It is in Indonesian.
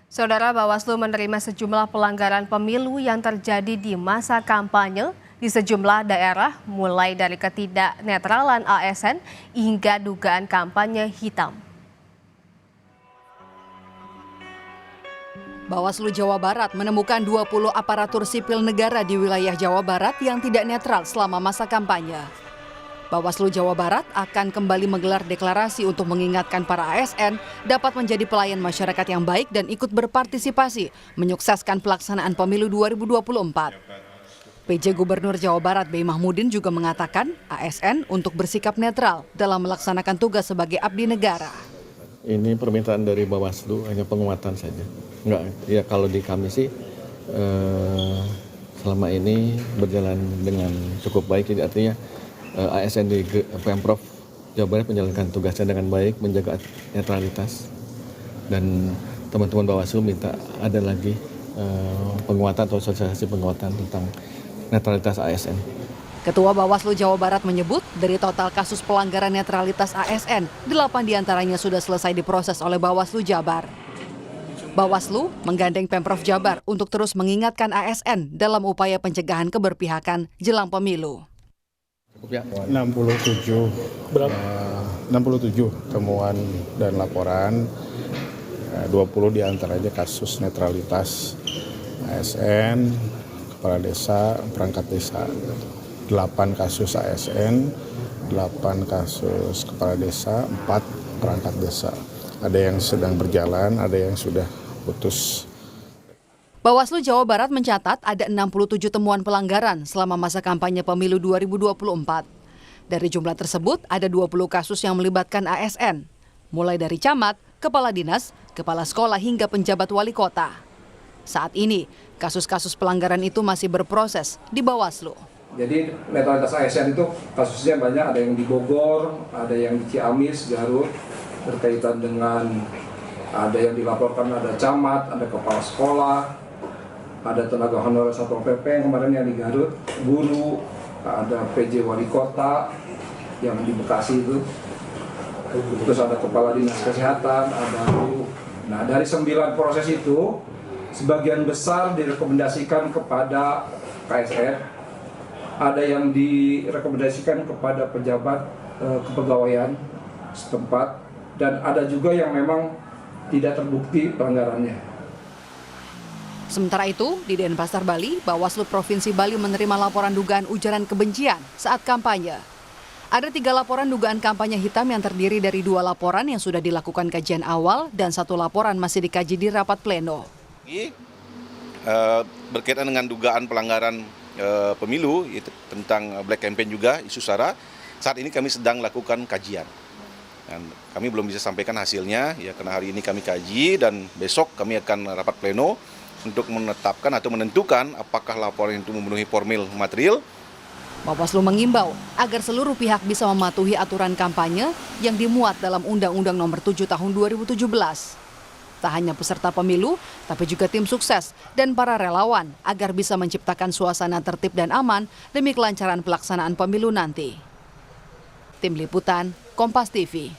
Saudara, Bawaslu menerima sejumlah pelanggaran pemilu yang terjadi di masa kampanye di sejumlah daerah, mulai dari ketidaknetralan ASN hingga dugaan kampanye hitam. Bawaslu Jawa Barat menemukan 20 aparatur sipil negara di wilayah Jawa Barat yang tidak netral selama masa kampanye. Bawaslu Jawa Barat akan kembali menggelar deklarasi untuk mengingatkan para ASN dapat menjadi pelayan masyarakat yang baik dan ikut berpartisipasi menyukseskan pelaksanaan pemilu 2024. PJ Gubernur Jawa Barat B. Mahmudin juga mengatakan ASN untuk bersikap netral dalam melaksanakan tugas sebagai abdi negara. Ini permintaan dari Bawaslu, hanya penguatan saja. Enggak, ya kalau di kami sih selama ini berjalan dengan cukup baik, jadi artinya ASN di Pemprov Jawa Barat menjalankan tugasnya dengan baik, menjaga netralitas, dan teman-teman Bawaslu minta ada lagi penguatan atau sosialisasi penguatan tentang netralitas ASN. Ketua Bawaslu Jawa Barat menyebut dari total kasus pelanggaran netralitas ASN, 8 diantaranya sudah selesai diproses oleh Bawaslu Jabar. Bawaslu menggandeng Pemprov Jabar untuk terus mengingatkan ASN dalam upaya pencegahan keberpihakan jelang pemilu. 67 temuan dan laporan, 20 diantaranya kasus netralitas ASN, kepala desa, perangkat desa, 8 kasus ASN, 8 kasus kepala desa, 4 perangkat desa. Ada yang sedang berjalan, ada yang sudah putus. Bawaslu Jawa Barat mencatat ada 67 temuan pelanggaran selama masa kampanye pemilu 2024. Dari jumlah tersebut, ada 20 kasus yang melibatkan ASN, mulai dari camat, kepala dinas, kepala sekolah hingga penjabat wali kota. Saat ini, kasus-kasus pelanggaran itu masih berproses di Bawaslu. Jadi netralitas ASN itu kasusnya banyak, ada yang di Bogor, ada yang di Ciamis, Garut, berkaitan dengan ada yang dilaporkan ada camat, ada kepala sekolah, ada tenaga honorer Satpol PP yang kemarin yang di Garut, guru, ada PJ wali kota yang di Bekasi itu, terus ada kepala dinas kesehatan, ada guru. Nah, dari 9 proses itu, sebagian besar direkomendasikan kepada KSR, ada yang direkomendasikan kepada pejabat kepegawaian setempat, dan ada juga yang memang tidak terbukti pelanggarannya. Sementara itu, di Denpasar, Bali, Bawaslu Provinsi Bali menerima laporan dugaan ujaran kebencian saat kampanye. Ada 3 laporan dugaan kampanye hitam yang terdiri dari 2 laporan yang sudah dilakukan kajian awal dan 1 laporan masih dikaji di rapat pleno. Berkaitan dengan dugaan pelanggaran pemilu itu tentang black campaign juga, isu SARA, saat ini kami sedang lakukan kajian. Dan kami belum bisa sampaikan hasilnya, ya karena hari ini kami kaji dan besok kami akan rapat pleno untuk menetapkan atau menentukan apakah laporan itu memenuhi formil material. Bawaslu mengimbau agar seluruh pihak bisa mematuhi aturan kampanye yang dimuat dalam Undang-Undang Nomor 7 Tahun 2017. Tak hanya peserta pemilu, tapi juga tim sukses dan para relawan agar bisa menciptakan suasana tertib dan aman demi kelancaran pelaksanaan pemilu nanti. Tim Liputan, Kompas TV.